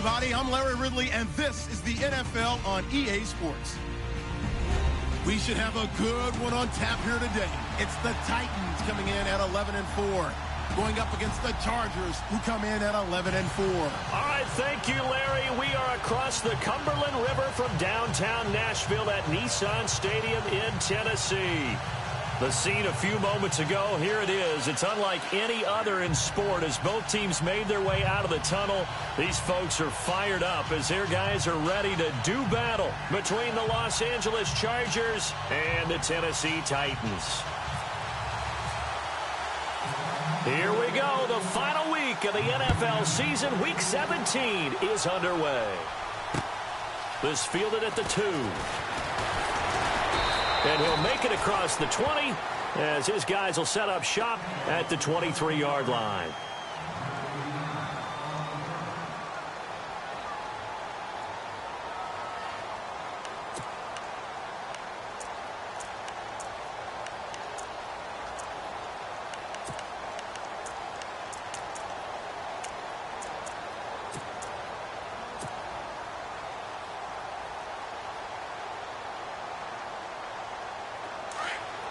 everybody. I'm Larry Ridley, and this is the NFL on EA Sports. We should have a good one on tap here today. It's the Titans coming in at 11-4, going up against the Chargers, who come in at 11-4. All right, thank you, Larry. We are across the Cumberland River from downtown Nashville at Nissan Stadium in Tennessee. The scene a few moments ago, here it is. It's unlike any other in sport as both teams made their way out of the tunnel. These folks are fired up as their guys are ready to do battle between the Los Angeles Chargers and the Tennessee Titans. Here we go. The final week of the NFL season. Week 17 is underway. This fielded at the 2. And he'll make it across the 20 as his guys will set up shop at the 23-yard line.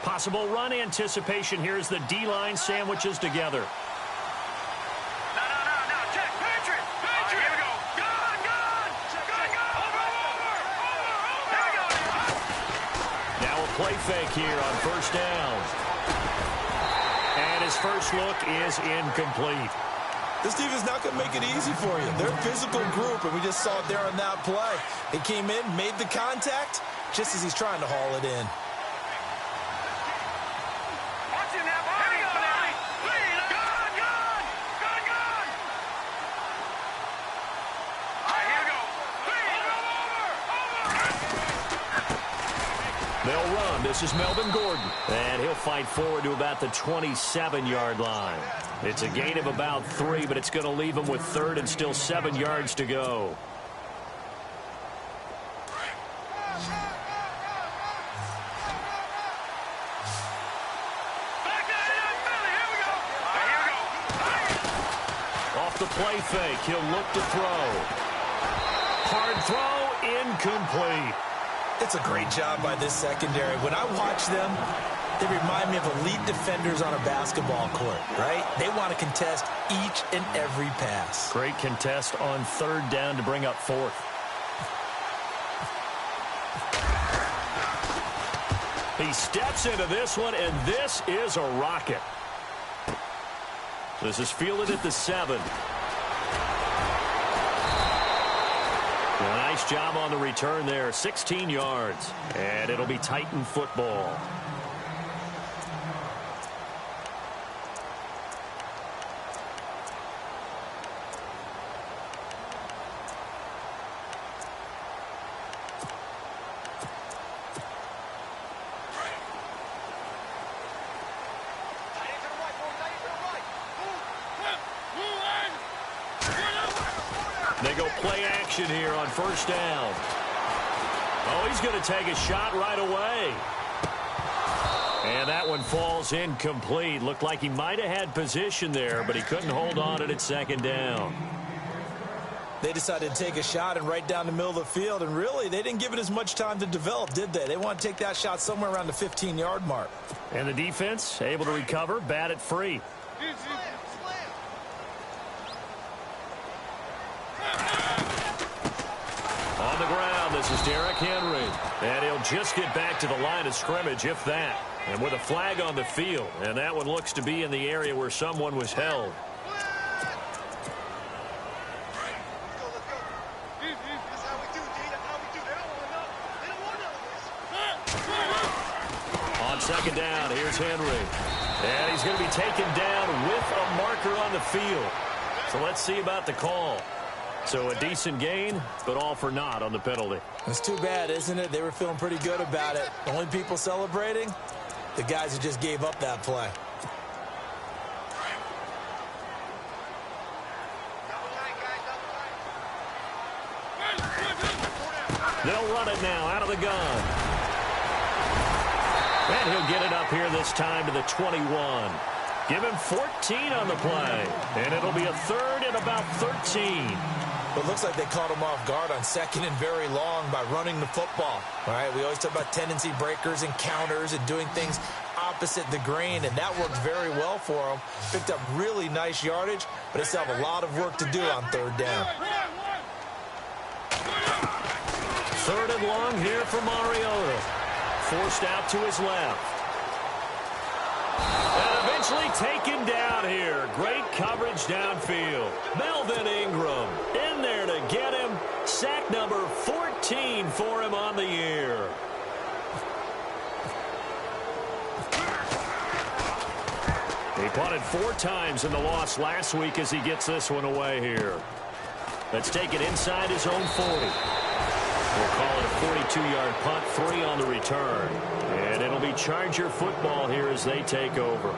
Possible run anticipation here as the D-line sandwiches together. No. Check. Patriot. Here we go. Gun. Over. Here we go. Now a play fake here on first down. And his first look is incomplete. This defense not going to make it easy for you. They're a physical group, and we just saw it there on that play. He came in, made the contact, just as he's trying to haul it in. They'll run. This is Melvin Gordon. And he'll fight forward to about the 27-yard line. It's a gain of about 3, but it's going to leave him with 3rd and still 7 yards to go. Off the play fake, he'll look to throw. Hard throw, incomplete. It's a great job by this secondary. When I watch them, they remind me of elite defenders on a basketball court, right? They want to contest each and every pass. Great contest on 3rd down to bring up 4th. He steps into this one, and this is a rocket. This is fielded at the 7. Nice job on the return there, 16 yards. And it'll be Titan football. They go play action here on first down. Oh, he's going to take a shot right away. And that one falls incomplete. Looked like he might have had position there, but he couldn't hold on at 2nd down. They decided to take a shot and right down the middle of the field, and really, they didn't give it as much time to develop, did they? They want to take that shot somewhere around the 15-yard mark. And the defense able to recover, bat it free. On the ground, this is Derrick Henry. And he'll just get back to the line of scrimmage, if that. And with a flag on the field. And that one looks to be in the area where someone was held. On 2nd down, here's Henry. And he's going to be taken down with a marker on the field. So let's see about the call. So a decent gain, but all for naught on the penalty. It's too bad, isn't it? They were feeling pretty good about it. The only people celebrating, the guys who just gave up that play. They'll run it now out of the gun. And he'll get it up here this time to the 21. Give him 14 on the play. And it'll be a 3rd and about 13. But it looks like they caught him off guard on second and very long by running the football. All right, we always talk about tendency breakers and counters and doing things opposite the grain, and that worked very well for them. Picked up really nice yardage, but they still have a lot of work to do on third down. Third and long here for Mariota. Forced out to his left. And eventually taken down here. Great coverage downfield. Melvin Ingram in there to get him. Sack number 14 for him on the year. He punted 4 times in the loss last week as he gets this one away here. Let's take it inside his own 40. We'll call it a 42-yard punt, 3 on the return. And it'll be Charger football here as they take over.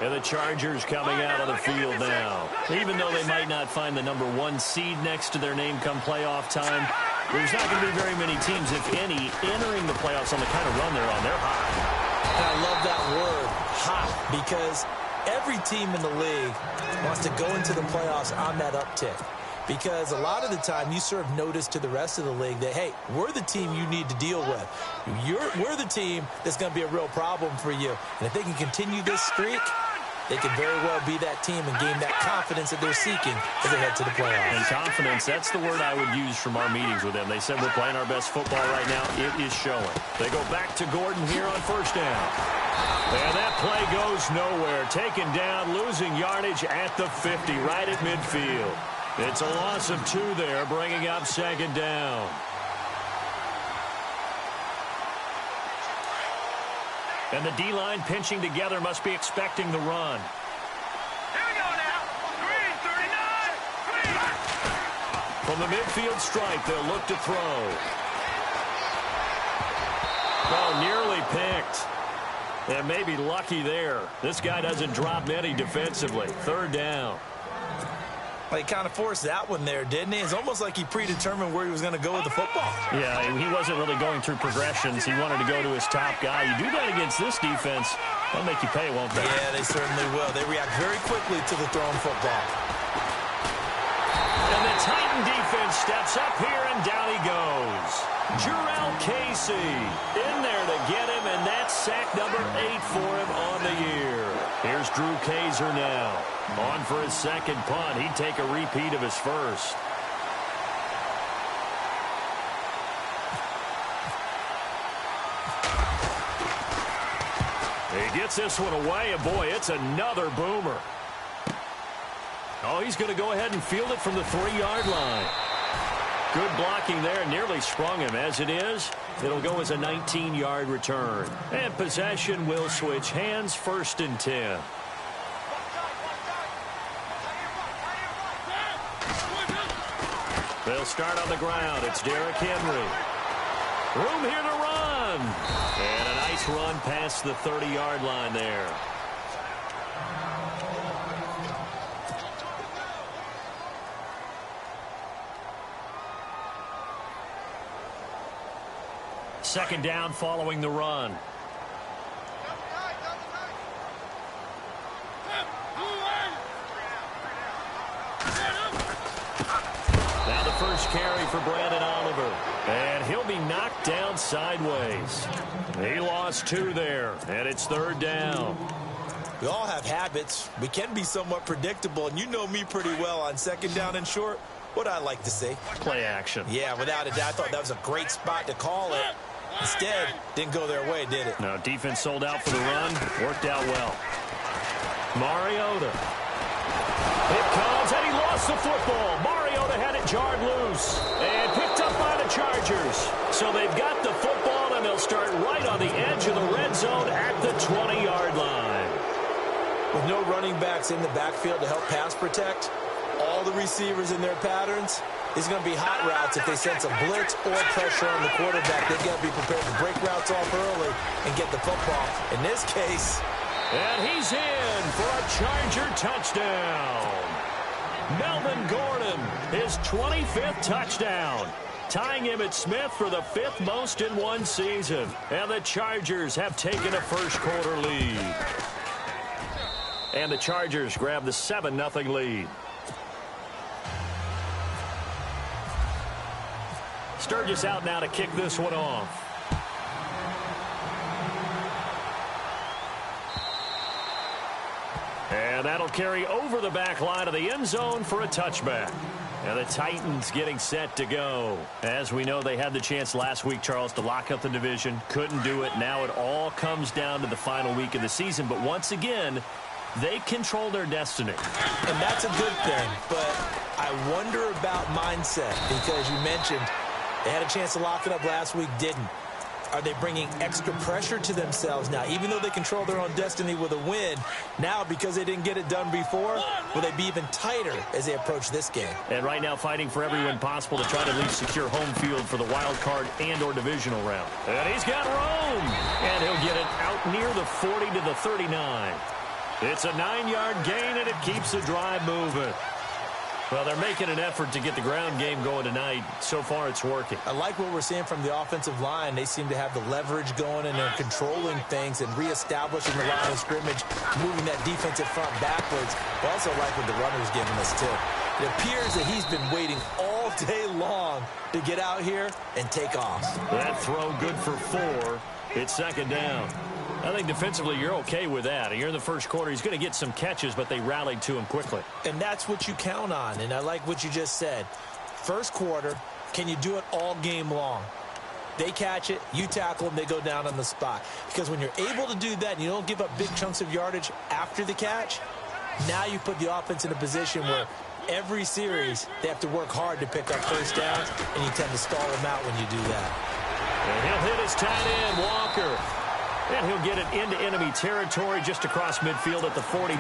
And the Chargers coming out of the field now. Even though they might not find the number 1 seed next to their name come playoff time, there's not going to be very many teams, if any, entering the playoffs on the kind of run they're on. They're hot. And I love that word, hot, because every team in the league wants to go into the playoffs on that uptick. Because a lot of the time you serve notice to the rest of the league that, hey, we're the team you need to deal with. We're the team that's going to be a real problem for you. And if they can continue this streak, they could very well be that team and gain that confidence that they're seeking as they head to the playoffs. And confidence, that's the word I would use from our meetings with them. They said we're playing our best football right now. It is showing. They go back to Gordon here on first down. And that play goes nowhere. Taken down, losing yardage at the 50, right at midfield. It's a loss of 2 there, bringing up second down. And the D-line pinching together must be expecting the run. Here we go now. Green, 39. Green. From the midfield stripe, they'll look to throw. Oh, nearly picked. And maybe lucky there. This guy doesn't drop many defensively. Third down. Well, he kind of forced that one there, didn't he? It's almost like he predetermined where he was going to go with the football. Yeah, he wasn't really going through progressions. He wanted to go to his top guy. You do that against this defense, they'll make you pay, won't they? Yeah, they certainly will. They react very quickly to the thrown football. And the Titan defense steps up here, and down he goes. Jurrell Casey in there to get him, and that's sack number 8 for him on the year. Here's Drew Kaiser now. On for his second punt. He'd take a repeat of his first. He gets this one away, and boy, it's another boomer. Oh, he's going to go ahead and field it from the 3-yard line. Good blocking there, nearly sprung him. As it is, it'll go as a 19-yard return. And possession will switch hands, 1st and 10. They'll start on the ground. It's Derrick Henry. Room here to run. And a nice run past the 30-yard line there. Second down following the run. Now the first carry for Brandon Oliver. And he'll be knocked down sideways. He lost 2 there, and it's third down. We all have habits. We can be somewhat predictable, and you know me pretty well on second down and short. What I like to say? Play action. Yeah, without a doubt. I thought that was a great spot to call it. Instead, didn't go their way, did it? No, defense sold out for the run. Worked out well. Mariota. It comes, and he lost the football. Mariota had it jarred loose and picked up by the Chargers. So they've got the football, and they'll start right on the edge of the red zone at the 20-yard line. With no running backs in the backfield to help pass protect, all the receivers in their patterns, it's going to be hot routes if they sense a blitz or pressure on the quarterback. They've got to be prepared to break routes off early and get the football. In this case... And he's in for a Charger touchdown. Melvin Gordon, his 25th touchdown, tying Emmitt Smith for the 5th most in one season. And the Chargers have taken a first-quarter lead. And the Chargers grab the 7-0 lead. Sturgis out now to kick this one off. And that'll carry over the back line of the end zone for a touchback. And the Titans getting set to go. As we know, they had the chance last week, Charles, to lock up the division. Couldn't do it. Now it all comes down to the final week of the season. But once again, they control their destiny. And that's a good thing. But I wonder about mindset, because you mentioned they had a chance to lock it up last week, didn't. Are they bringing extra pressure to themselves now? Even though they control their own destiny with a win, now because they didn't get it done before, will they be even tighter as they approach this game? And right now fighting for every win possible to try to at least secure home field for the wild card and or divisional round. And he's got room. And he'll get it out near the 40 to the 39. It's a 9-yard gain, and it keeps the drive moving. Well, they're making an effort to get the ground game going tonight. So far, it's working. I like what we're seeing from the offensive line. They seem to have the leverage going, and they're controlling things and reestablishing the line of scrimmage, moving that defensive front backwards. I also like what the runner's giving us, too. It appears that he's been waiting all day long to get out here and take off. That throw good for 4. It's second down. I think defensively you're okay with that. You're in the first quarter. He's going to get some catches, but they rallied to him quickly. And that's what you count on, and I like what you just said. First quarter, can you do it all game long? They catch it, you tackle them, they go down on the spot. Because when you're able to do that and you don't give up big chunks of yardage after the catch, now you put the offense in a position where every series they have to work hard to pick up first downs, and you tend to stall them out when you do that. And he'll hit his tight end, Walker. And he'll get it into enemy territory just across midfield at the 49.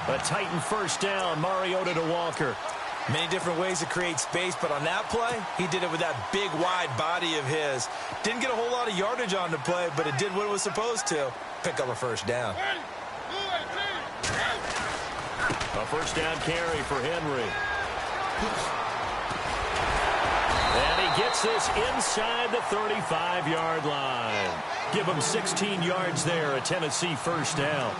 A Titan first down, Mariota to Walker. Many different ways to create space, but on that play, he did it with that big, wide body of his. Didn't get a whole lot of yardage on the play, but it did what it was supposed to. Pick up a first down. A first down carry for Henry. And he gets this inside the 35-yard line. Give him 16 yards there, a Tennessee first down.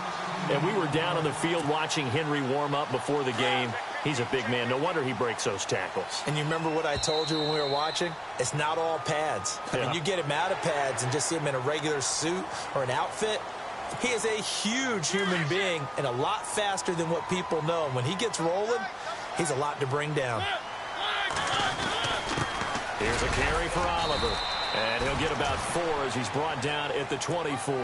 And we were down on the field watching Henry warm up before the game. He's a big man. No wonder he breaks those tackles. And you remember what I told you when we were watching? It's not all pads. I mean, you get him out of pads and just see him in a regular suit or an outfit. He is a huge human being and a lot faster than what people know. And when he gets rolling, he's a lot to bring down. Here's a carry for Oliver. And he'll get about 4 as he's brought down at the 24.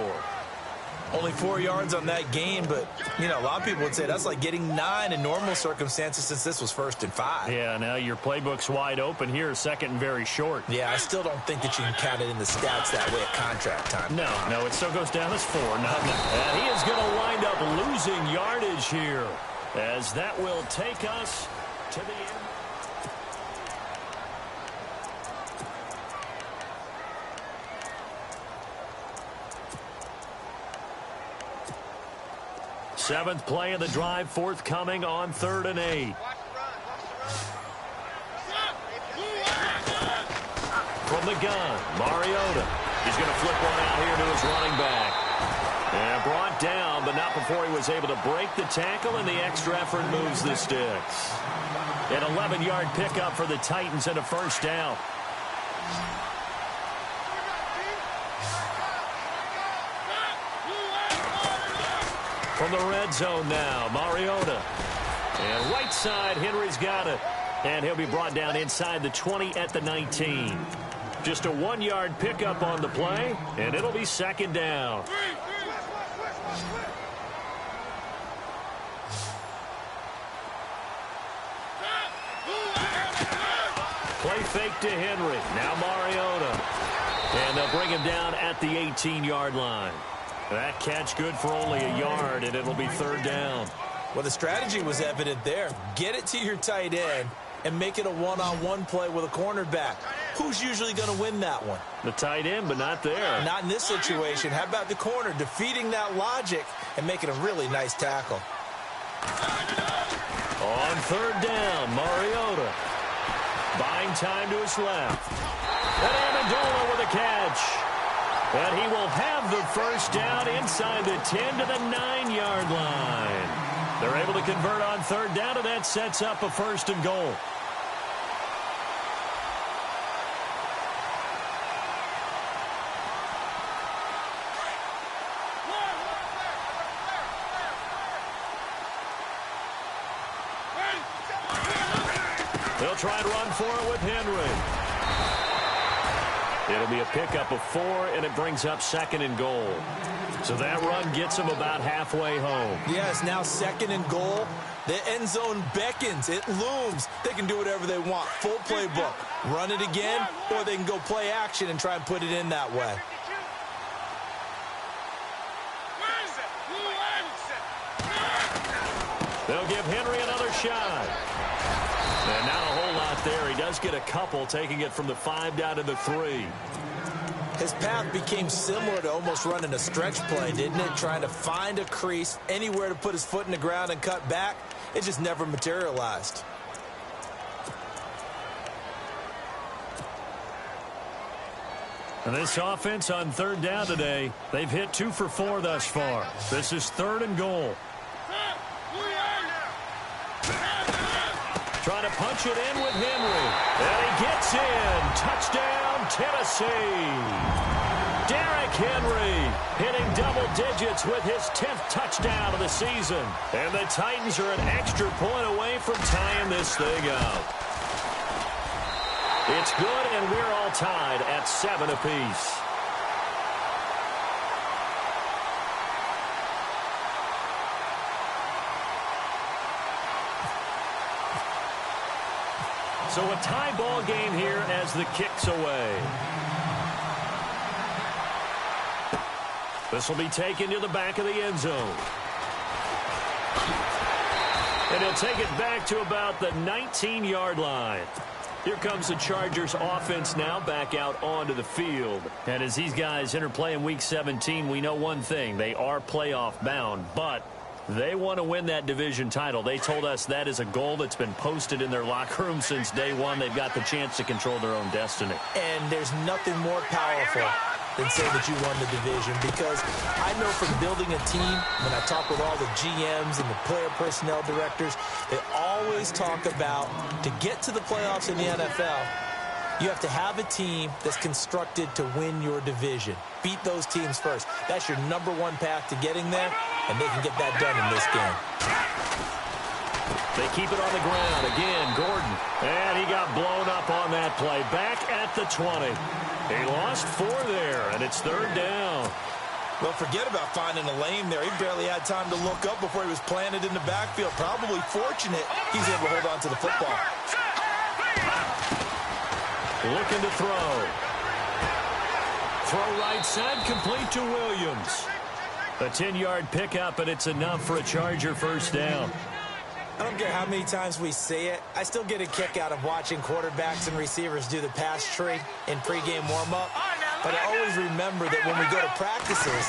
Only 4 yards on that gain, but, you know, a lot of people would say that's like getting 9 in normal circumstances since this was 1st and 5. Yeah, now your playbook's wide open here, second and very short. Yeah, I still don't think that you can count it in the stats that way at contract time. No, it still goes down as 4. And he is going to wind up losing yardage here, as that will take us to the end. Seventh play of the drive, forthcoming on 3rd and 8. From the gun, Mariota. He's going to flip one out here to his running back. And brought down, but not before he was able to break the tackle, and the extra effort moves the sticks. An 11-yard pickup for the Titans and a first down. From the red zone now, Mariota. And right side, Henry's got it. And he'll be brought down inside the 20 at the 19. Just a 1-yard pickup on the play, and it'll be second down. Play fake to Henry. Now Mariota. And they'll bring him down at the 18-yard line. That catch good for only a yard, and it'll be 3rd down. Well, the strategy was evident there. Get it to your tight end and make it a one-on-one play with a cornerback. Who's usually going to win that one? The tight end, but not there. Not in this situation. How about the corner defeating that logic and making a really nice tackle? On 3rd down, Mariota. Buying time to his left. And Amendola with a catch. And he will have the first down inside the 10 to the 9-yard line. They're able to convert on 3rd down, and that sets up a 1st and goal. they'll try and run for it with Henry. It'll be a pickup of 4, and it brings up 2nd and goal. So that run gets them about halfway home. Yes, now 2nd and goal. The end zone beckons. It looms. They can do whatever they want. Full playbook. Run it again, or they can go play action and try and put it in that way. They'll give Henry another shot. And not a whole lot there. He does get a couple, taking it from the 5 down to the 3. His path became similar to almost running a stretch play, didn't it? Trying to find a crease, anywhere to put his foot in the ground and cut back. It just never materialized. And this offense on 3rd down today, they've hit 2 for 4 thus far. This is 3rd and goal. Trying to punch it in with Henry. And he gets in. Touchdown, Tennessee. Derrick Henry hitting double digits with his 10th touchdown of the season. And the Titans are an extra point away from tying this thing up. It's good, and we're all tied at 7 apiece. So a tie ball game here as the kick's away. This will be taken to the back of the end zone. And he'll take it back to about the 19-yard line. Here comes the Chargers offense now back out onto the field. And as these guys interplay in Week 17, we know one thing. They are playoff bound, but they want to win that division title. They told us that is a goal that's been posted in their locker room since day one. They've got the chance to control their own destiny. And there's nothing more powerful than saying that you won the division, because I know from building a team, when I talk with all the GMs and the player personnel directors, they always talk about, to get to the playoffs in the NFL, you have to have a team that's constructed to win your division. Beat those teams first. That's your #1 path to getting there, and they can get that done in this game. They keep it on the ground. Again, Gordon. And he got blown up on that play. Back at the 20. He lost 4 there, and it's 3rd down. Well, forget about finding a lane there. He barely had time to look up before he was planted in the backfield. Probably fortunate he's able to hold on to the football. Looking to throw. Throw right side, complete to Williams. A 10-yard pickup, and it's enough for a Charger 1st down. I don't care how many times we say it, I still get a kick out of watching quarterbacks and receivers do the pass tree in pregame warm-up. But I always remember that when we go to practices,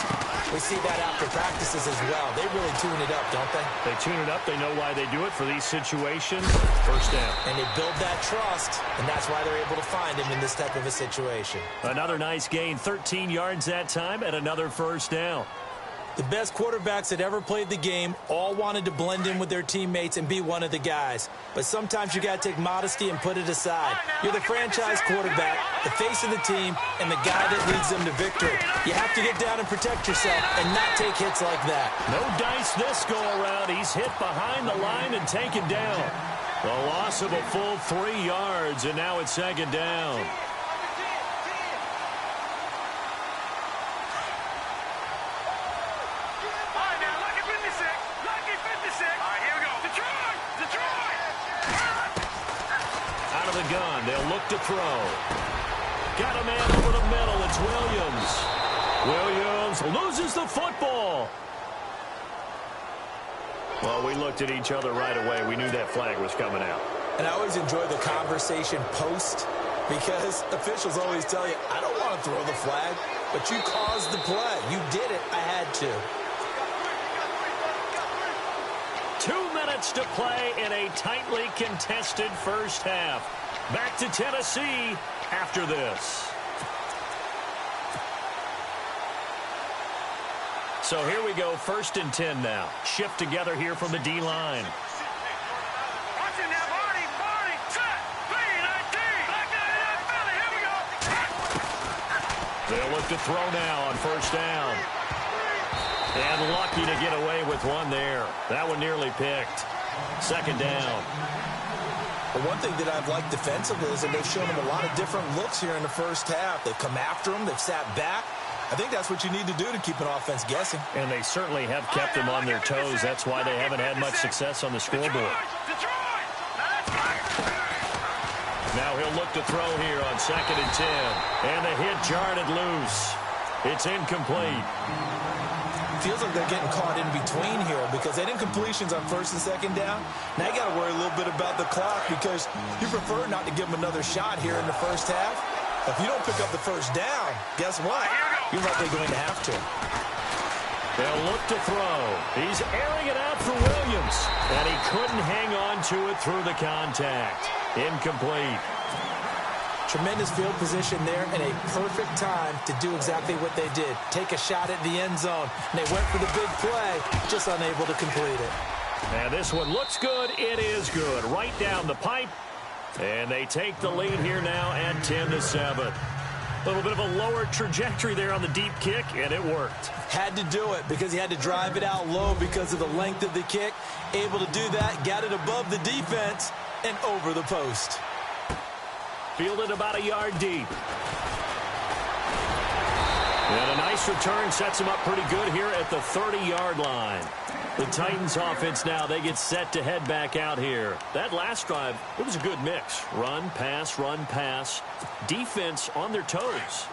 we see that after practices as well. They really tune it up, don't they? They tune it up. They know why they do it for these situations. 1st down. And they build that trust, and that's why they're able to find him in this type of a situation. Another nice gain, 13 yards that time, and another 1st down. The best quarterbacks that ever played the game all wanted to blend in with their teammates and be one of the guys. But sometimes you got to take modesty and put it aside. You're the franchise quarterback, the face of the team, and the guy that leads them to victory. You have to get down and protect yourself and not take hits like that. No dice this go-around. He's hit behind the line and taken down. The loss of a full 3 yards, and now it's 2nd down. Gun. They'll look to throw. Got a man over the middle. It's Williams. Williams loses the football. Well, we looked at each other right away. We knew that flag was coming out. And I always enjoy the conversation post, because officials always tell you, I don't want to throw the flag, but you caused the play. You did it. I had to. 2 minutes to play in a tightly contested 1st half. Back to Tennessee after this. So here we go, 1st and 10 now. Shift together here from the D-line. Watch it now, Barney, set, B-19, back out of that belly, here we go. They'll look to throw now on 1st down. And lucky to get away with one there. That one nearly picked. 2nd down. But one thing that I've liked defensively is that they've shown him a lot of different looks here in the first half. They've come after him. They've sat back. I think that's what you need to do to keep an offense guessing. And they certainly have kept them on their toes. That's why they haven't had much success on the scoreboard. Now he'll look to throw here on 2nd and 10. And the hit jarred it loose. It's incomplete. Feels like they're getting caught in between here because they didn't completions on 1st and 2nd down. Now you got to worry a little bit about the clock because you prefer not to give them another shot here in the first half. If you don't pick up the first down, guess what? You're likely going to have to. They'll look to throw. He's airing it out for Williams. And he couldn't hang on to it through the contact. Incomplete. Tremendous field position there and a perfect time to do exactly what they did. Take a shot at the end zone. And they went for the big play, just unable to complete it. And this one looks good. It is good. Right down the pipe. And they take the lead here now at 10-7. A little bit of a lower trajectory there on the deep kick, and it worked. Had to do it because he had to drive it out low because of the length of the kick. Able to do that, got it above the defense and over the post. Fielded about a yard deep. And a nice return sets him up pretty good here at the 30-yard line. The Titans offense now, they get set to head back out here. That last drive, it was a good mix. Run, pass, defense on their toes.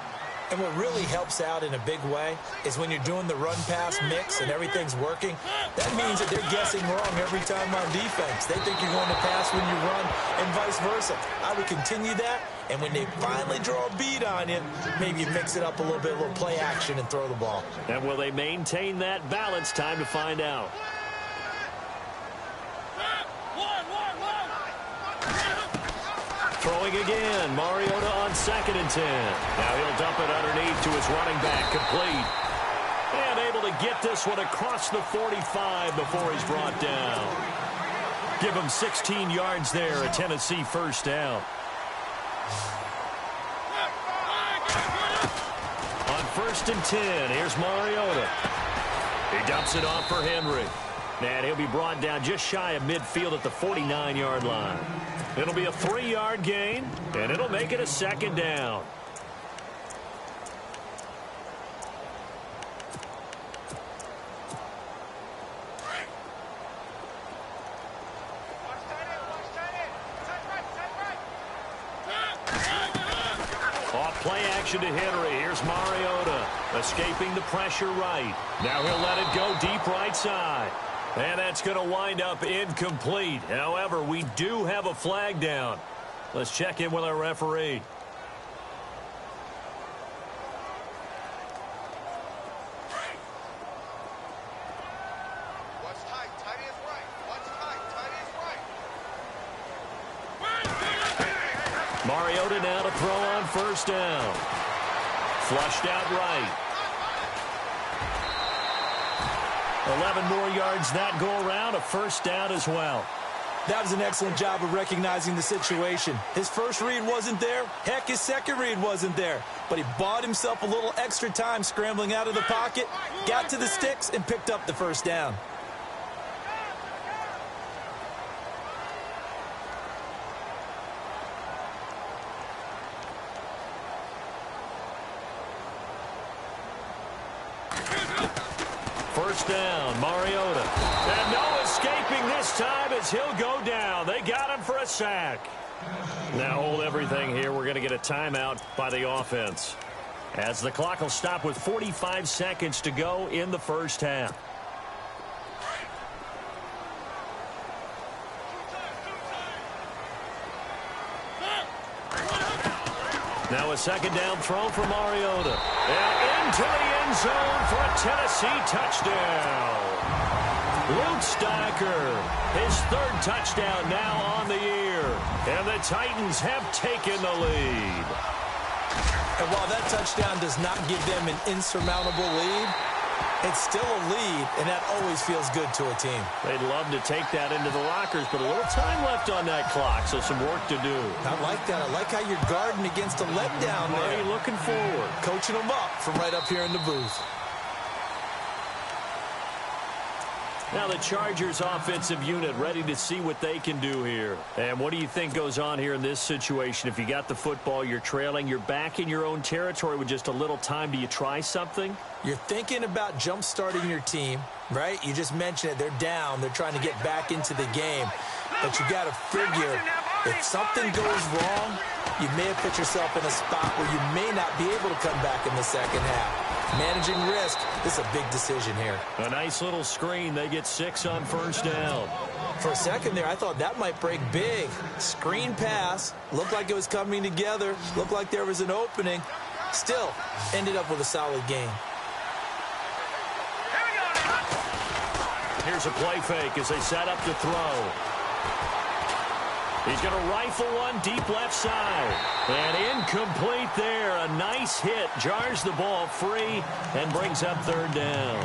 And what really helps out in a big way is when you're doing the run-pass mix and everything's working, that means that they're guessing wrong every time on defense. They think you're going to pass when you run and vice versa. I would continue that, and when they finally draw a beat on you, maybe you mix it up a little bit, a little play action and throw the ball. And will they maintain that balance? Time to find out. Throwing again, Mariota on 2nd and 10. Now he'll dump it underneath to his running back, complete. And able to get this one across the 45 before he's brought down. Give him 16 yards there, a Tennessee first down. On 1st and 10, here's Mariota. He dumps it off for Henry. And he'll be brought down just shy of midfield at the 49-yard line. It'll be a 3-yard gain, and it'll make it a 2nd down. Off play action to Henry. Here's Mariota escaping the pressure right. Now he'll let it go deep right side. And that's going to wind up incomplete. However, we do have a flag down. Let's check in with our referee. What's tight? Tight is right. What's tight? Tight is right. Mariota now to throw on 1st down. Flushed out right. 11 more yards that go around, a 1st down as well. That was an excellent job of recognizing the situation. His first read wasn't there. Heck, his second read wasn't there. But he bought himself a little extra time scrambling out of the pocket, got to the sticks, and picked up the 1st down. First down, Mariota. And no escaping this time as he'll go down. They got him for a sack. Now hold everything here. We're going to get a timeout by the offense, as the clock will stop with 45 seconds to go in the first half. Now a 2nd down throw for Mariota. And into the end zone for a Tennessee touchdown. Luke Stacker, his 3rd touchdown now on the year. And the Titans have taken the lead. And while that touchdown does not give them an insurmountable lead, it's still a lead, and that always feels good to a team. They'd love to take that into the lockers, but a little time left on that clock, so some work to do. I like that. I like how you're guarding against a letdown there. Already looking forward. Coaching them up from right up here in the booth. Now the Chargers offensive unit ready to see what they can do here. And what do you think goes on here in this situation? If you got the football, you're trailing, you're back in your own territory with just a little time. Do you try something? You're thinking about jump-starting your team, right? You just mentioned it. They're down. They're trying to get back into the game. But you got to figure if something goes wrong, you may have put yourself in a spot where you may not be able to come back in the second half. Managing risk, this is a big decision here. A nice little screen. They get 6 on first down. For a second there, I thought that might break big. Screen pass. Looked like it was coming together. Looked like there was an opening. Still, ended up with a solid game. Here's a play fake as they set up to throw. He's going to rifle one deep left side. And incomplete there. A nice hit. Jars the ball free and brings up third down.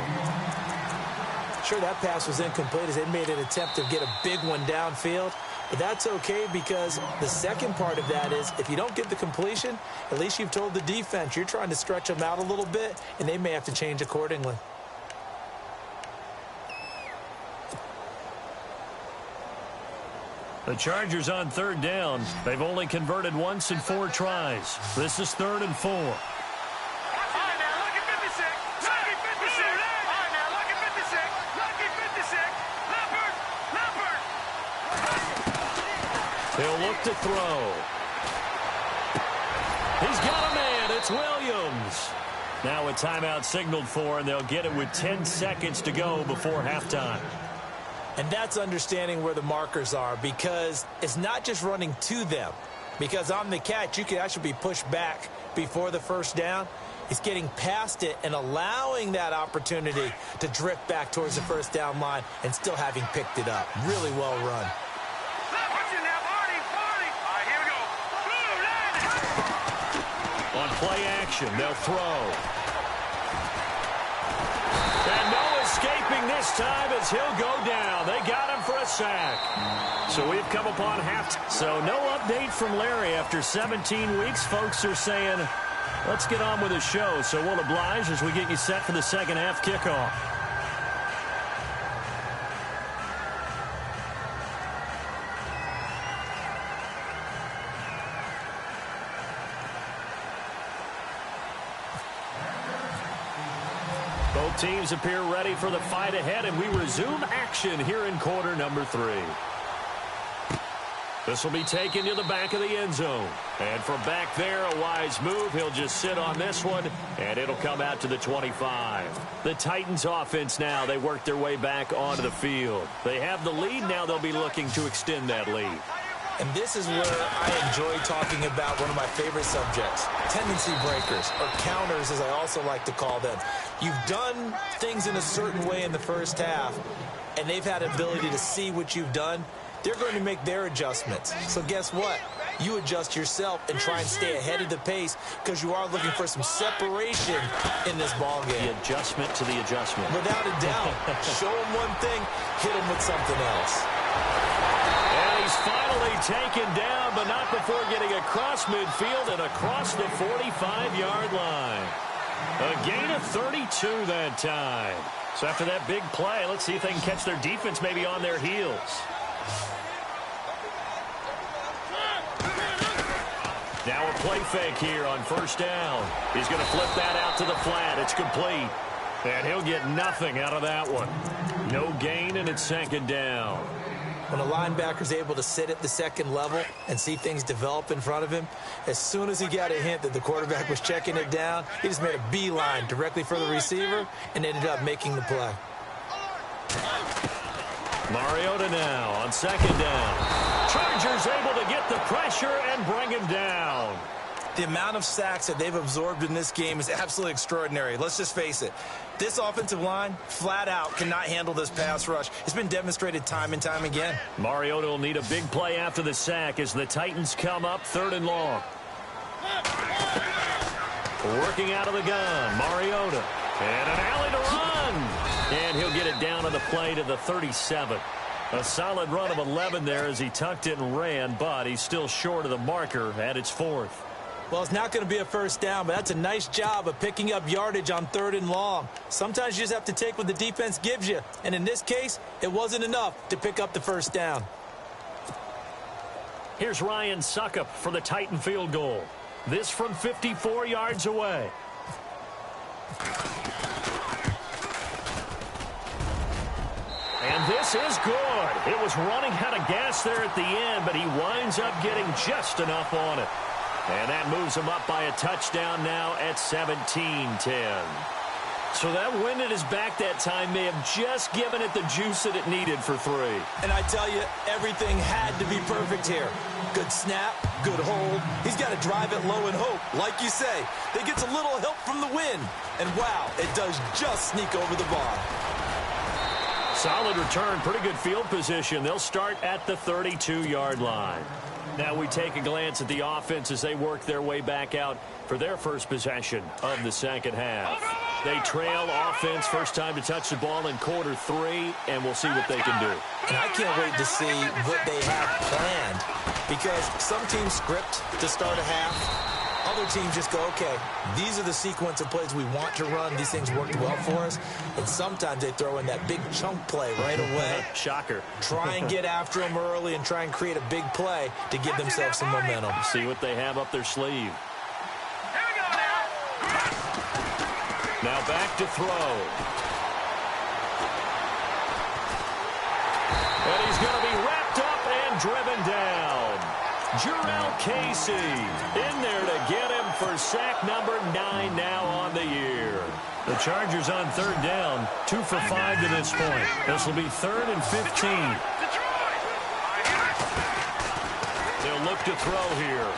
Sure, that pass was incomplete as they made an attempt to get a big one downfield. But that's okay because the second part of that is if you don't get the completion, at least you've told the defense you're trying to stretch them out a little bit, and they may have to change accordingly. The Chargers on third down. They've only converted once in 4 tries. This is 3rd and 4. All right, now look at 56. Lucky 56. All right, now look at 56. Lucky 56. Leopard. He'll look to throw. He's got a man. It's Williams. Now a timeout signaled for, and they'll get it with 10 seconds to go before halftime. And that's understanding where the markers are because it's not just running to them. Because on the catch, you can actually be pushed back before the first down. It's getting past it and allowing that opportunity to drift back towards the first down line and still having picked it up. Really well run. On play action, they'll throw. And no escaping this time as he'll go down. They got him for a sack. So we've come upon half. So no update from Larry after 17 weeks. Folks are saying, let's get on with the show. So we'll oblige as we get you set for the second half kickoff. Both teams appear ready for the fight ahead, and we resume action here in quarter number 3. This will be taken to the back of the end zone. And from back there, a wise move. He'll just sit on this one, and it'll come out to the 25. The Titans offense now, they work their way back onto the field. They have the lead. Now they'll be looking to extend that lead. And this is where I enjoy talking about one of my favorite subjects, tendency breakers, or counters as I also like to call them. You've done things in a certain way in the first half, and they've had an ability to see what you've done. They're going to make their adjustments. So guess what? You adjust yourself and try and stay ahead of the pace because you are looking for some separation in this ball game. The adjustment to the adjustment. Without a doubt. Show them one thing, hit them with something else. And he's finally taken down, but not before getting across midfield and across the 45-yard line. A gain of 32 that time. So after that big play, let's see if they can catch their defense maybe on their heels. Now a play fake here on first down. He's going to flip that out to the flat. It's complete. And he'll get nothing out of that one. No gain, and it's second down. When a linebacker's able to sit at the second level and see things develop in front of him, as soon as he got a hint that the quarterback was checking it down, he just made a beeline directly for the receiver and ended up making the play. Mariota now on second down. Chargers able to get the pressure and bring him down. The amount of sacks that they've absorbed in this game is absolutely extraordinary. Let's just face it. This offensive line, flat out, cannot handle this pass rush. It's been demonstrated time and time again. Mariota will need a big play after the sack as the Titans come up 3rd and long. Working out of the gun, Mariota. And an alley to run. And he'll get it down on the play to the 37. A solid run of 11 there as he tucked it and ran, but he's still short of the marker at its 4th. Well, it's not going to be a first down, but that's a nice job of picking up yardage on 3rd and long. Sometimes you just have to take what the defense gives you, and in this case, it wasn't enough to pick up the first down. Here's Ryan Suckup for the Titan field goal. This from 54 yards away. And this is good. It was running out of gas there at the end, but he winds up getting just enough on it. And that moves him up by a touchdown now at 17-10. So that wind at his back that time may have just given it the juice that it needed for 3. And I tell you, everything had to be perfect here. Good snap, good hold. He's got to drive it low and hope. Like you say, that gets a little help from the wind. And wow, it does just sneak over the bar. Solid return, pretty good field position. They'll start at the 32-yard line. Now we take a glance at the offense as they work their way back out for their first possession of the second half. They trail offense, first time to touch the ball in quarter 3, and we'll see what they can do. And I can't wait to see what they have planned, because some teams script to start a half. Other teams just go, okay, these are the sequence of plays we want to run. These things worked well for us. And sometimes they throw in that big chunk play right away. Shocker. Try and get after them early and try and create a big play to give themselves some momentum. See what they have up their sleeve. Now back to throw. And he's going to be wrapped up and driven down. Jarrell Casey in there to get him for sack number 9 now on the year. The Chargers on 3rd down, 2 for 5 to this point. This will be 3rd and 15. They'll look to throw here.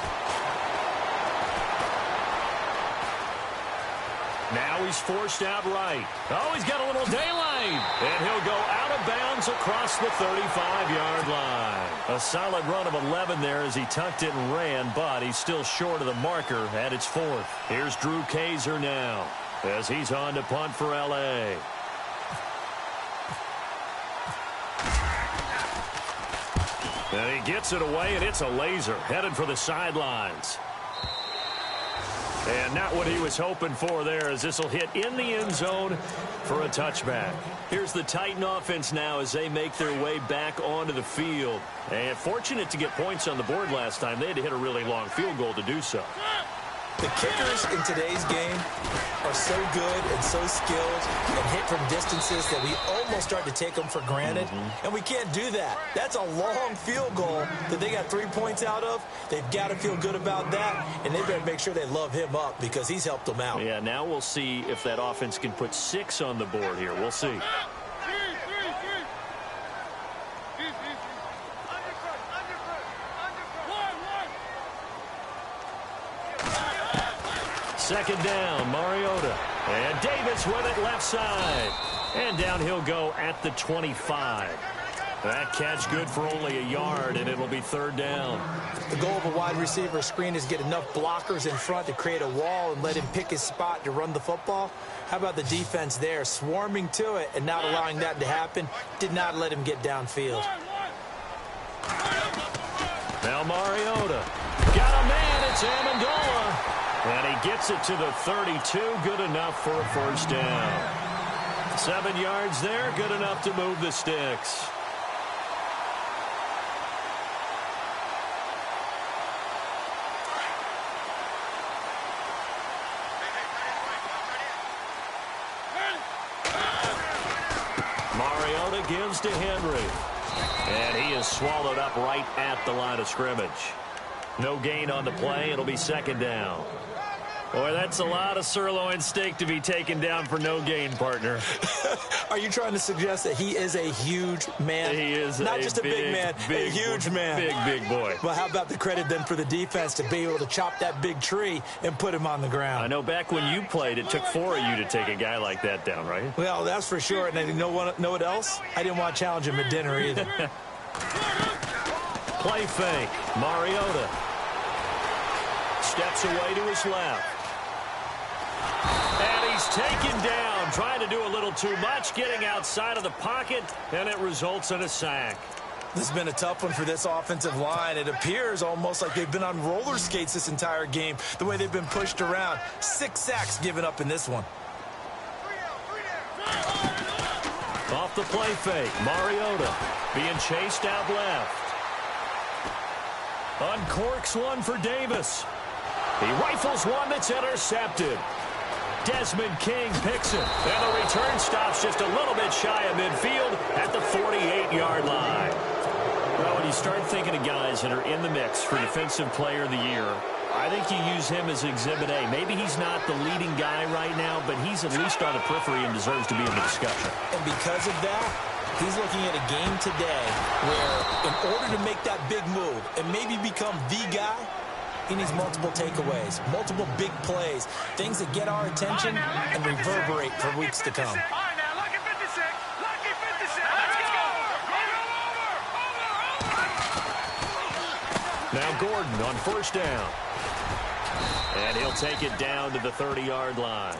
Now he's forced out right. Oh, he's got a little daylight. And he'll go out of bounds across the 35-yard line. A solid run of 11 there as he tucked it and ran, but he's still short of the marker at its 4th. Here's Drew Kaiser now as he's on to punt for L.A. And he gets it away, and it's a laser headed for the sidelines. And not what he was hoping for there, as this will hit in the end zone for a touchback. Here's the Titan offense now as they make their way back onto the field. And fortunate to get points on the board last time. They had to hit a really long field goal to do so. The kickers in today's game are so good and so skilled and hit from distances that we almost start to take them for granted. And we can't do that. That's a long field goal that they got 3 points out of. They've got to feel good about that, and they better make sure they love him up because he's helped them out. Yeah, now we'll see if that offense can put 6 on the board here. We'll see. Second down, Mariota. And Davis with it left side. And down he'll go at the 25. That catch good for only a yard, and it'll be 3rd down. The goal of a wide receiver screen is get enough blockers in front to create a wall and let him pick his spot to run the football. How about the defense there, swarming to it and not allowing that to happen? Did not let him get downfield. Now Mariota. Got a man, it's Amendola. And he gets it to the 32, good enough for a first down. 7 yards there, good enough to move the sticks. Mariota gives to Henry. And he is swallowed up right at the line of scrimmage. No gain on the play. It'll be 2nd down. Boy, that's a lot of sirloin steak to be taken down for no gain, partner. Are you trying to suggest that he is a huge man? He is not just a big man, a huge man. Big boy. Well, how about the credit then for the defense to be able to chop that big tree and put him on the ground? I know back when you played, it took 4 of you to take a guy like that down, right? Well, that's for sure. And you know what else? I didn't want to challenge him at dinner either. Play fake. Mariota steps away to his left. And he's taken down, trying to do a little too much, getting outside of the pocket, and it results in a sack. This has been a tough one for this offensive line. It appears almost like they've been on roller skates this entire game, the way they've been pushed around. 6 sacks given up in this one. Off the play fake, Mariota being chased out left. Uncorks one for Davis. He rifles one that's intercepted. Desmond King picks it. And the return stops just a little bit shy of midfield at the 48-yard line. Well, when you start thinking of guys that are in the mix for Defensive Player of the Year, I think you use him as Exhibit A. Maybe he's not the leading guy right now, but he's at least on the periphery and deserves to be in the discussion. And because of that, he's looking at a game today where in order to make that big move and maybe become the guy, he needs multiple takeaways, multiple big plays, things that get our attention and reverberate for weeks to come. All right, now, lucky 56. Lucky 56. Let's go. Over. Now Gordon on first down. And he'll take it down to the 30-yard line.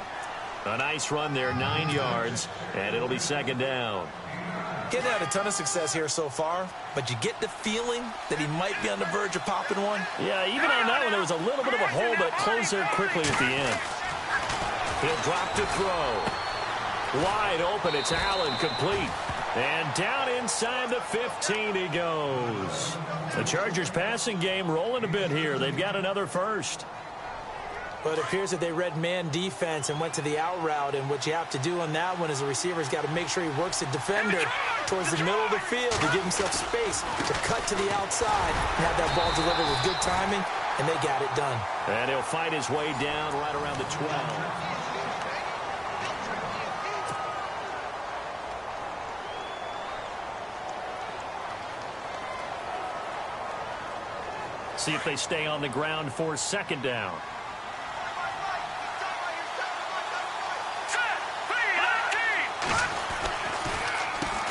A nice run there, 9 yards, and it'll be second down. Getting had a ton of success here so far, but you get the feeling that he might be on the verge of popping one. Yeah, even on that one, there was a little bit of a hole, but closed there quickly at the end. He'll drop to throw. Wide open, it's Allen, complete. And down inside the 15 he goes. The Chargers passing game rolling a bit here. They've got another first. But it appears that they read man defense and went to the out route. And what you have to do on that one is the receiver's got to make sure he works the defender towards the middle of the field to give himself space to cut to the outside and have that ball delivered with good timing, and they got it done. And he'll fight his way down right around the 12. See if they stay on the ground for second down.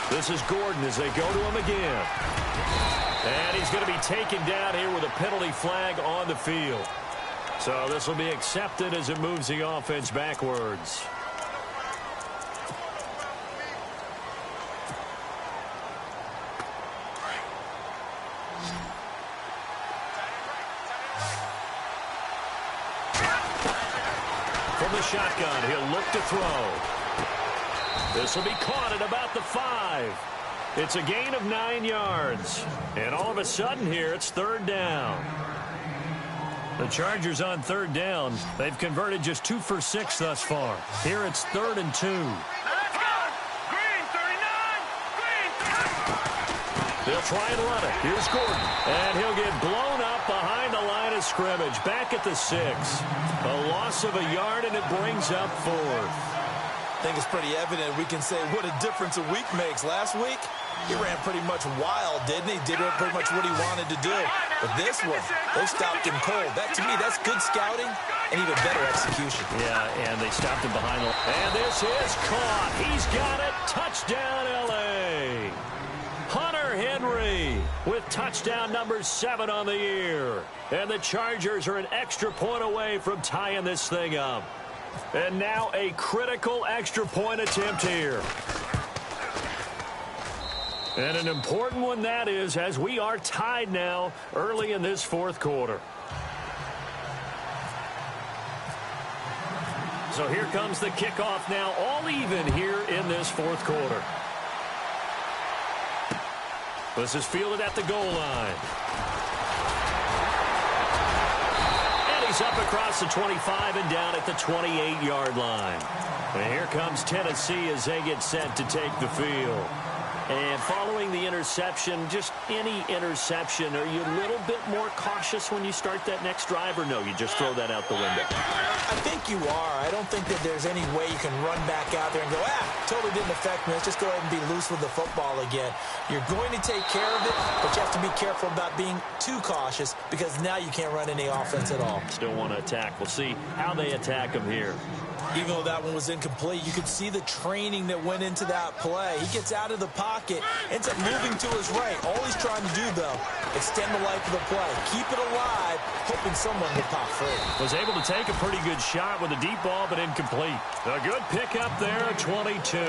This is Gordon as they go to him again. And he's going to be taken down here with a penalty flag on the field. So this will be accepted as it moves the offense backwards. From the shotgun, he'll look to throw. This will be caught at about the 5. It's a gain of 9 yards. And all of a sudden here, it's third down. The Chargers on third down. They've converted just 2 for 6 thus far. Here it's 3rd and 2. Let's go. Green, 39. Green. They'll try and run it. Here's Gordon. And he'll get blown up behind the line of scrimmage. Back at the 6. A loss of a yard, and it brings up 4th. I think it's pretty evident we can say what a difference a week makes. Last week, he ran pretty much wild, didn't he? Did pretty much what he wanted to do. But this one, they stopped him cold. That, to me, that's good scouting and even better execution. Yeah, and they stopped him behind the... And this is caught. He's got it. Touchdown, L.A. Hunter Henry with touchdown number 7 on the year. And the Chargers are an extra point away from tying this thing up. And now a critical extra point attempt here. And an important one that is, as we are tied now early in this 4th quarter. So here comes the kickoff now, all even here in this 4th quarter. This is fielded at the goal line. He's up across the 25 and down at the 28-yard line. And here comes Tennessee as they get set to take the field. And following the interception, just any interception, are you a little bit more cautious when you start that next drive, or no, you just throw that out the window? I think you are. I don't think that there's any way you can run back out there and go, totally didn't affect me. Let's just go ahead and be loose with the football again. You're going to take care of it, but you have to be careful about being too cautious because now you can't run any offense at all. Still want to attack. We'll see how they attack him here. Even though that one was incomplete, you could see the training that went into that play. He gets out of the pocket, ends up moving to his right. All he's trying to do, though, extend the life of the play. Keep it alive, hoping someone will pop free. Was able to take a pretty good shot with a deep ball, but incomplete. A good pickup there, 22.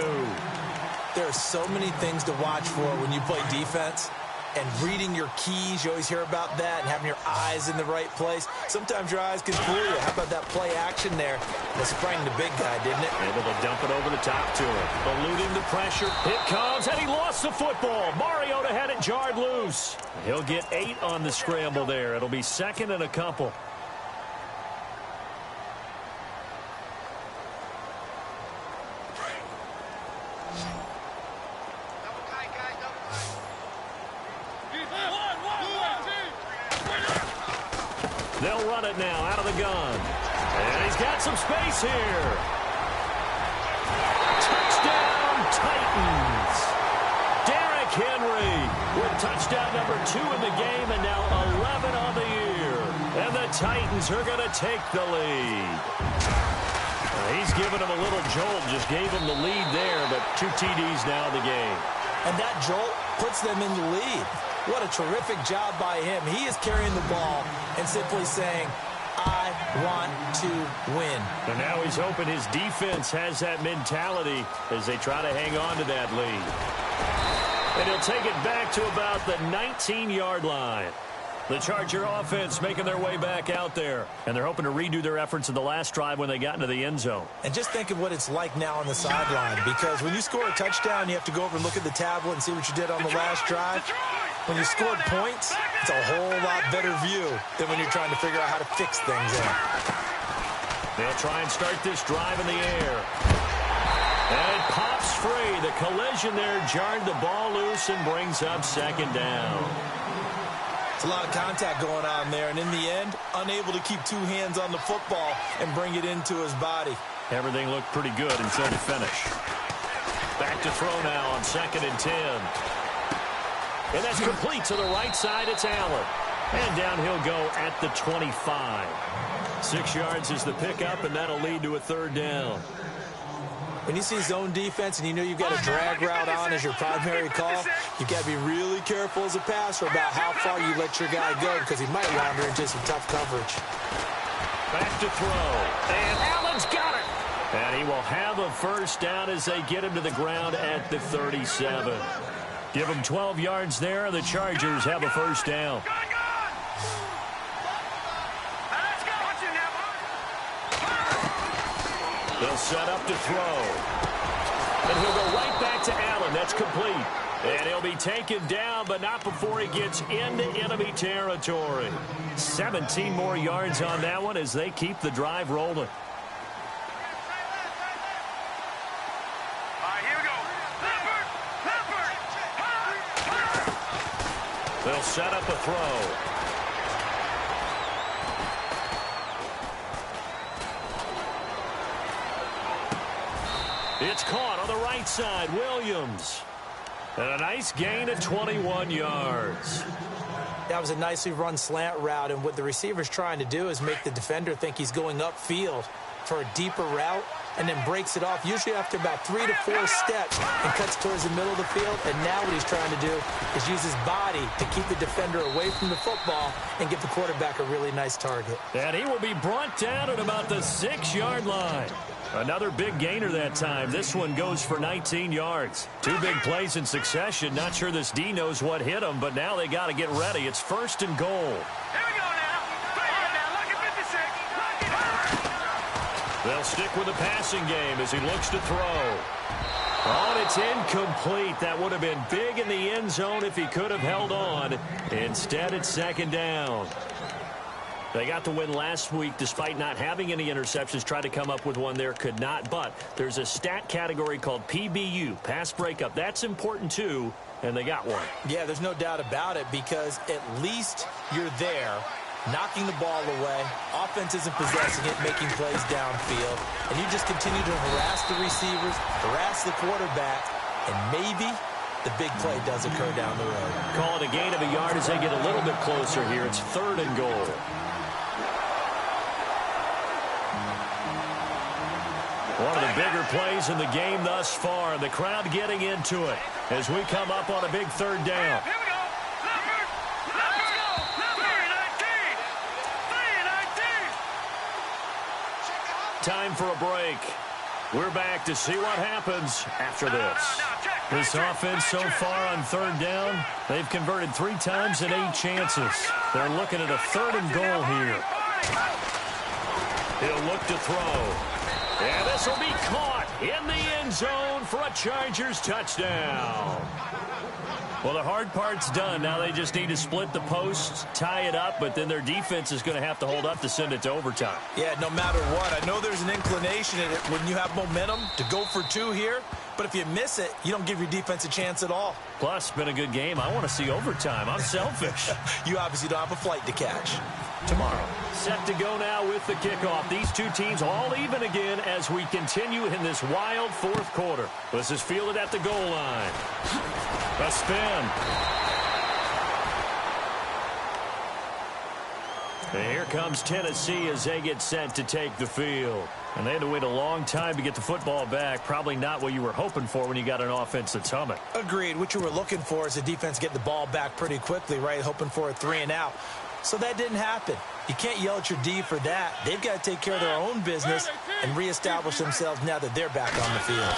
There are so many things to watch for when you play defense. and reading your keys. You always hear about that, and having your eyes in the right place. Sometimes your eyes can fool you. How about that play action there? That sprang the big guy, didn't it? Able to dump it over the top to him. Eluding the pressure. It comes, and he lost the football. Mariota had it jarred loose. He'll get 8 on the scramble there. It'll be second and a couple. They'll run it now out of the gun. And he's got some space here. Touchdown, Titans. Derrick Henry with touchdown number 2 in the game and now 11 on the year. And the Titans are going to take the lead. He's giving them a little jolt, just gave them the lead there, but 2 TDs now in the game. And that jolt puts them in the lead. What a terrific job by him. He is carrying the ball and simply saying, I want to win. And now he's hoping his defense has that mentality as they try to hang on to that lead. And he'll take it back to about the 19-yard line. The Charger offense making their way back out there. And they're hoping to redo their efforts in the last drive when they got into the end zone. And just think of what it's like now on the sideline. Because when you score a touchdown, you have to go over and look at the tablet and see what you did on the last drive. When you scored points, it's a whole lot better view than when you're trying to figure out how to fix things up. They'll try and start this drive in the air. And it pops free. The collision there jarred the ball loose and brings up second down. It's a lot of contact going on there, and in the end, unable to keep 2 hands on the football and bring it into his body. Everything looked pretty good until the finish. Back to throw now on 2nd and 10. And that's complete to the right side. It's Allen. And down he'll go at the 25. 6 yards is the pickup, and that'll lead to a 3rd down. When you see zone defense and you know you've got a drag route on as your primary call, you've got to be really careful as a passer about how far you let your guy go because he might wander into some tough coverage. Back to throw. And Allen's got it. And he will have a 1st down as they get him to the ground at the 37. Give him 12 yards there. The Chargers have a 1st down. They'll set up to throw. And he'll go right back to Allen. That's complete. And he'll be taken down, but not before he gets into enemy territory. 17 more yards on that one as they keep the drive rolling. They'll set up a throw. It's caught on the right side. Williams. And a nice gain of 21 yards. That was a nicely run slant route, and what the receiver's trying to do is make the defender think he's going upfield for a deeper route and then breaks it off, usually after about 3 to 4 steps, and cuts towards the middle of the field. And now what he's trying to do is use his body to keep the defender away from the football and give the quarterback a really nice target. And he will be brought down at about the 6-yard line. Another big gainer that time. This one goes for 19 yards. 2 big plays in succession. Not sure this D knows what hit him, but now they got to get ready. It's 1st and goal. Here we go now. Look at 56. They'll stick with the passing game as he looks to throw. Oh, and it's incomplete. That would have been big in the end zone if he could have held on. Instead, it's 2nd down. They got the win last week despite not having any interceptions. Tried to come up with one there, could not. But there's a stat category called PBU, pass breakup. That's important too, and they got one. Yeah, there's no doubt about it because at least you're there, knocking the ball away. Offense isn't possessing it, making plays downfield. And you just continue to harass the receivers, harass the quarterback, and maybe the big play does occur down the road. Call it a gain of a yard as they get a little bit closer here. It's 3rd and goal. One of the bigger plays in the game thus far. The crowd getting into it as we come up on a big 3rd down. Here we go. Let's go. 3-19. Time for a break. We're back to see what happens after this. Now, check. This offense so far on third down, they've converted 3 times in 8 chances. They're looking at a 3rd and goal here. He'll look to throw. And this will be caught in the end zone for a Chargers touchdown. Well, the hard part's done. Now they just need to split the posts, tie it up, but then their defense is going to have to hold up to send it to overtime. Yeah, no matter what. I know there's an inclination in it when you have momentum to go for 2 here, but if you miss it, you don't give your defense a chance at all. Plus, it's been a good game. I want to see overtime. I'm selfish. You obviously don't have a flight to catch. Tomorrow, set to go now with the kickoff. These 2 teams all even again as we continue in this wild 4th quarter. This is fielded at the goal line. A spin. And here comes Tennessee as they get set to take the field. And they had to wait a long time to get the football back. Probably not what you were hoping for when you got an offense that's humming. Agreed. What you were looking for is the defense get the ball back pretty quickly, right? Hoping for a 3 and out. So that didn't happen. You can't yell at your D for that. They've got to take care of their own business and reestablish themselves now that they're back on the field.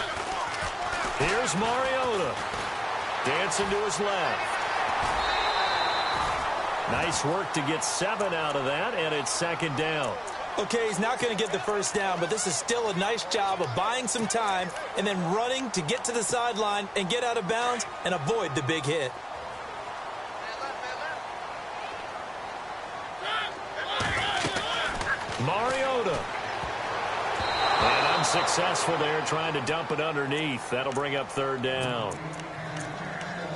Here's Mariota. Dancing to his left. Nice work to get 7 out of that, and it's 2nd down. Okay, he's not going to get the first down, but this is still a nice job of buying some time and then running to get to the sideline and get out of bounds and avoid the big hit. Mariota. And unsuccessful there, trying to dump it underneath. That'll bring up 3rd down.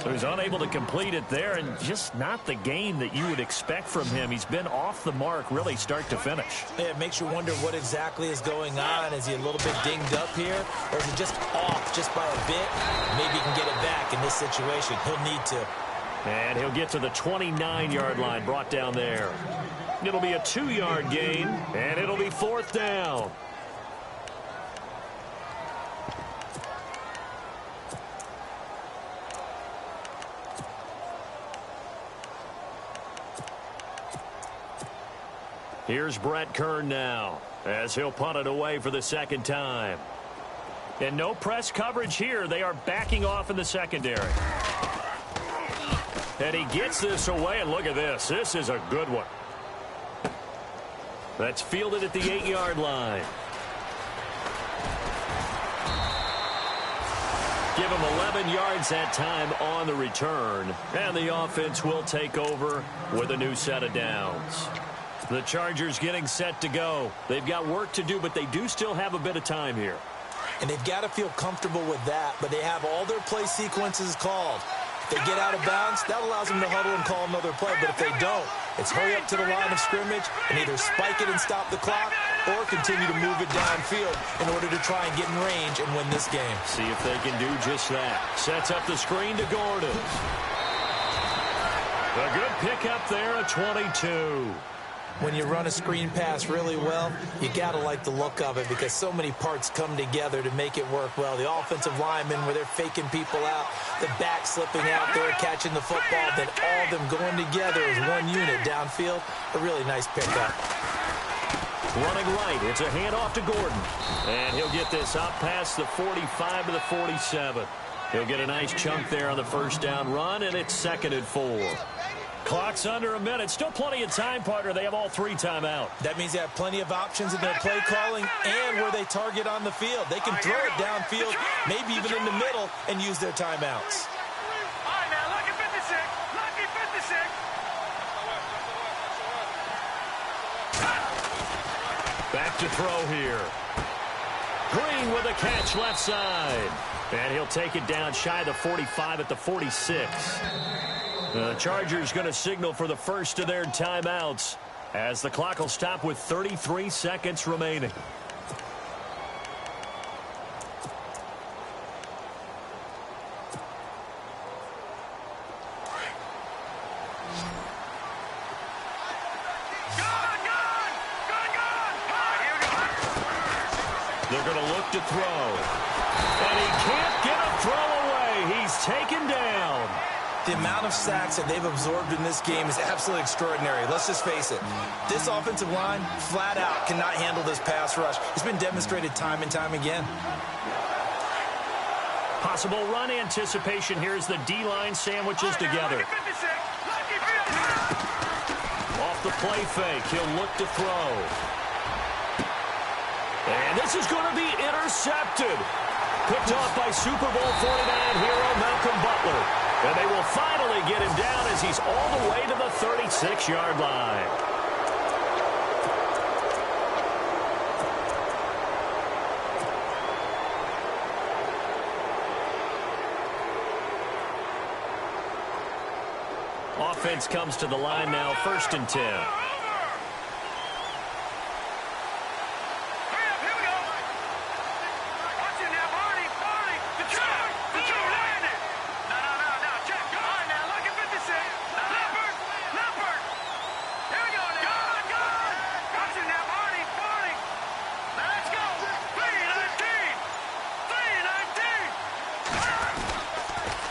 So he's unable to complete it there, and just not the game that you would expect from him. He's been off the mark, really, start to finish. Yeah, it makes you wonder what exactly is going on. Is he a little bit dinged up here, or is he just off just by a bit? Maybe he can get it back in this situation. He'll need to. And he'll get to the 29-yard line, brought down there. It'll be a 2-yard gain, and it'll be 4th down. Here's Brett Kern now as he'll punt it away for the 2nd time. And no press coverage here. They are backing off in the secondary. And he gets this away, and look at this. This is a good one. That's fielded at the 8-yard line. Give him 11 yards that time on the return. And the offense will take over with a new set of downs. The Chargers getting set to go. They've got work to do, but they do still have a bit of time here. And they've got to feel comfortable with that, but they have all their play sequences called. If they get out of bounds, that allows them to huddle and call another play. But if they don't, it's hurry up to the line of scrimmage and either spike it and stop the clock or continue to move it downfield in order to try and get in range and win this game. See if they can do just that. Sets up the screen to Gordon. A good pickup there at 22. When you run a screen pass really well, you got to like the look of it because so many parts come together to make it work well. The offensive linemen where they're faking people out, the back slipping out there, catching the football, then all of them going together as one unit downfield. A really nice pickup. Running right, it's a handoff to Gordon. And he'll get this up past the 45 to the 47. He'll get a nice chunk there on the 1st down run, and it's 2nd and 4. Clock's under a minute. Still plenty of time, partner. They have all 3 timeouts. That means they have plenty of options in their play calling and where they target on the field. They can throw it downfield, maybe even in the middle, and use their timeouts. All right, now, lucky 56. Lucky 56. Back to throw here. Green with a catch left side. And he'll take it down shy of the 45 at the 46. The Chargers going to signal for the first of their timeouts as the clock will stop with 33 seconds remaining. They're going to look to throw. And he can't get a throw away. He's taken down. The amount of sacks that they've absorbed in this game is absolutely extraordinary. Let's just face it. This offensive line, flat out, cannot handle this pass rush. It's been demonstrated time and time again. possible run anticipation here as the D-line sandwiches together. Off the play fake, he'll look to throw. And this is going to be intercepted. Picked off by Super Bowl 49 hero Malcolm Butler. And they will finally get him down as he's all the way to the 36-yard line. Offense comes to the line now, 1st and 10.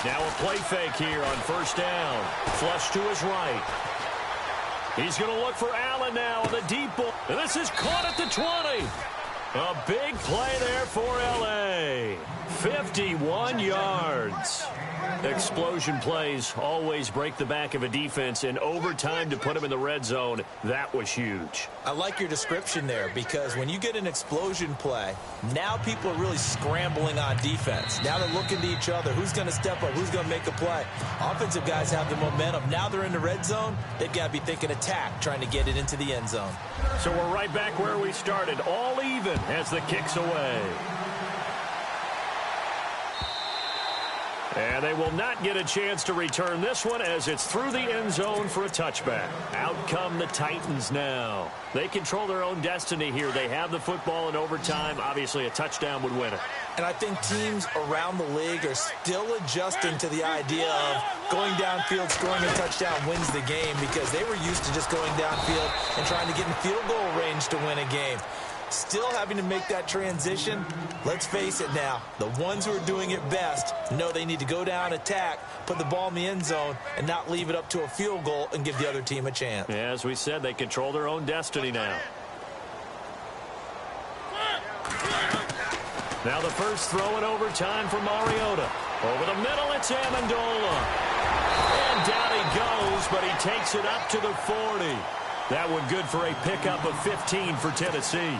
Now a play fake here on 1st down. Flush to his right. He's going to look for Allen now on the deep ball. And this is caught at the 20. A big play there for L.A. 51 yards. Explosion plays always break the back of a defense, and overtime to put them in the red zone, that was huge. I like your description there, because when you get an explosion play, now people are really scrambling on defense. Now they're looking to each other. Who's going to step up? Who's going to make a play? Offensive guys have the momentum. Now they're in the red zone. They've got to be thinking attack, trying to get it into the end zone. So we're right back where we started, all even as the kick's away. And they will not get a chance to return this one as it's through the end zone for a touchback. Out come the Titans now. They control their own destiny here. They have the football in overtime. Obviously, a touchdown would win it. And I think teams around the league are still adjusting to the idea of going downfield, scoring a touchdown wins the game, because they were used to just going downfield and trying to get in field goal range to win a game. Still having to make that transition. Let's face it now, the ones who are doing it best know they need to go down, attack, put the ball in the end zone, and not leave it up to a field goal and give the other team a chance. Yeah, as we said, they control their own destiny now. Now the first throw in overtime for Mariota. Over the middle, it's Amendola. And down he goes, but he takes it up to the 40. That one good for a pickup of 15 for Tennessee.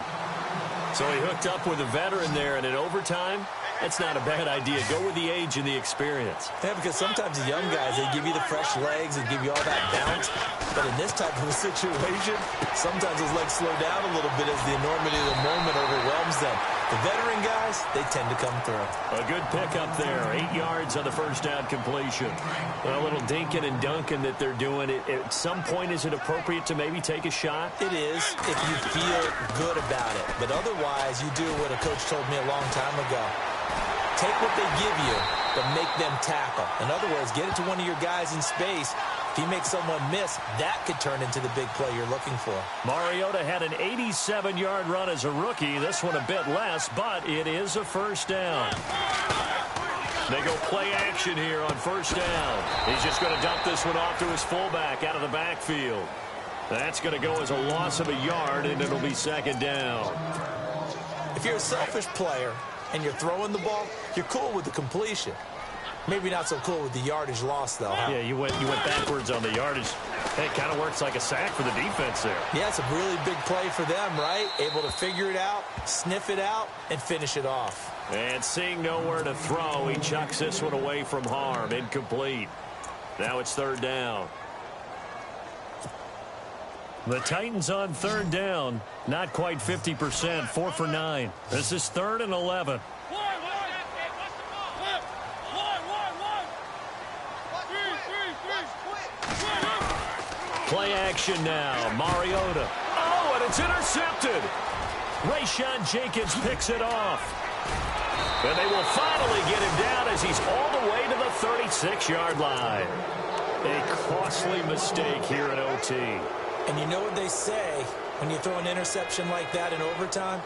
So he hooked up with a veteran there, and in overtime, that's not a bad idea. Go with the age and the experience. Yeah, because sometimes the young guys, they give you the fresh legs and give you all that bounce. But in this type of a situation, sometimes those legs slow down a little bit as the enormity of the moment overwhelms them. The veteran guys, they tend to come through. A good pickup there. 8 yards on the first down completion. A little dinking and dunking that they're doing. At some point, is it appropriate to maybe take a shot? It is if you feel good about it. But otherwise, you do what a coach told me a long time ago. Take what they give you, but make them tackle. In other words, get it to one of your guys in space. If he makes someone miss, that could turn into the big play you're looking for. Mariota had an 87-yard run as a rookie. This one a bit less, but it is a first down. They go play action here on first down. He's just going to dump this one off to his fullback out of the backfield. That's going to go as a loss of a yard, and it'll be second down. If you're a selfish player and you're throwing the ball, you're cool with the completion. Maybe not so cool with the yardage loss, though. Huh? Yeah, you went backwards on the yardage. It kind of works like a sack for the defense there. Yeah, it's a really big play for them, right? Able to figure it out, sniff it out, and finish it off. And seeing nowhere to throw, he chucks this one away from harm. Incomplete. Now it's third down. The Titans on third down. Not quite 50%. 4 for 9. This is 3rd and 11. Play action now. Mariota. Oh, and it's intercepted. Rayshawn Jenkins picks it off. And they will finally get him down as he's all the way to the 36-yard line. A costly mistake here in OT. And you know what they say, when you throw an interception like that in overtime,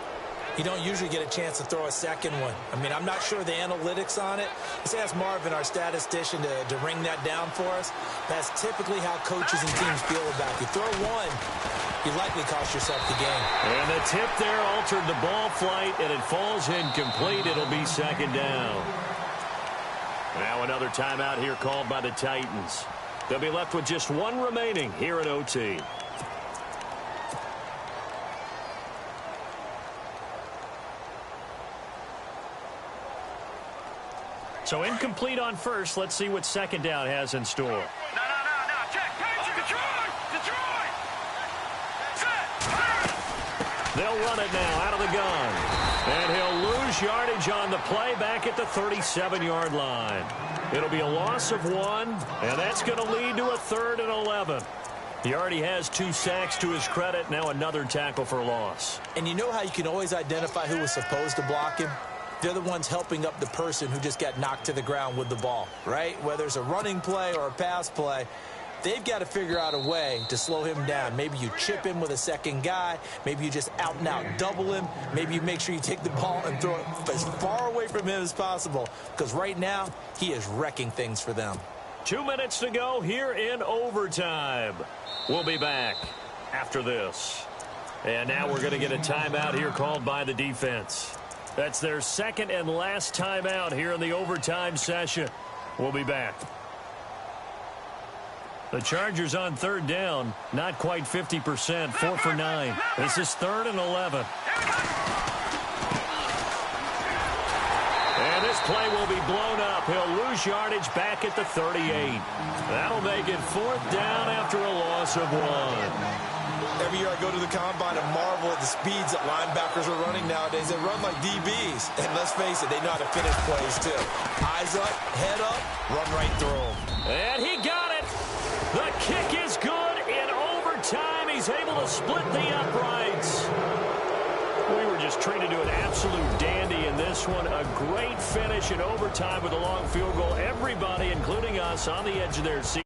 you don't usually get a chance to throw a second one. I mean, I'm not sure the analytics on it. Let's ask Marvin, our statistician, to ring that down for us. That's typically how coaches and teams feel about it. You throw one, you likely cost yourself the game. And the tip there altered the ball flight, and it falls incomplete. It'll be second down. Now another timeout here called by the Titans. They'll be left with just one remaining here at OT. So incomplete on first. Let's see what second down has in store. No. Check. Detroit. Set. They'll run it now out of the gun. And he'll lose yardage on the play back at the 37-yard line. It'll be a loss of 1, and that's going to lead to a 3rd and 11. He already has 2 sacks to his credit. Now another tackle for loss. And you know how you can always identify who was supposed to block him? They're the ones helping up the person who just got knocked to the ground with the ball, right? Whether it's a running play or a pass play, they've got to figure out a way to slow him down. Maybe you chip him with a second guy. Maybe you just out-and-out double him. Maybe you make sure you take the ball and throw it as far away from him as possible, because right now he is wrecking things for them. 2 minutes to go here in overtime. We'll be back after this. And now we're going to get a timeout here called by the defense. That's their second and last timeout here in the overtime session. We'll be back. The Chargers on 3rd down, not quite 50%, 4 for 9. This is 3rd and 11. And this play will be blown up. He'll lose yardage back at the 38. That'll make it 4th down after a loss of 1. Every year I go to the combine and marvel at the speeds that linebackers are running nowadays. They run like DBs. And let's face it, they know how to finish plays too. Eyes up, head up, run right through them. And he got it. The kick is good in overtime. He's able to split the uprights. We were just treated to an absolute dandy in this one. A great finish in overtime with a long field goal. Everybody, including us, on the edge of their seat.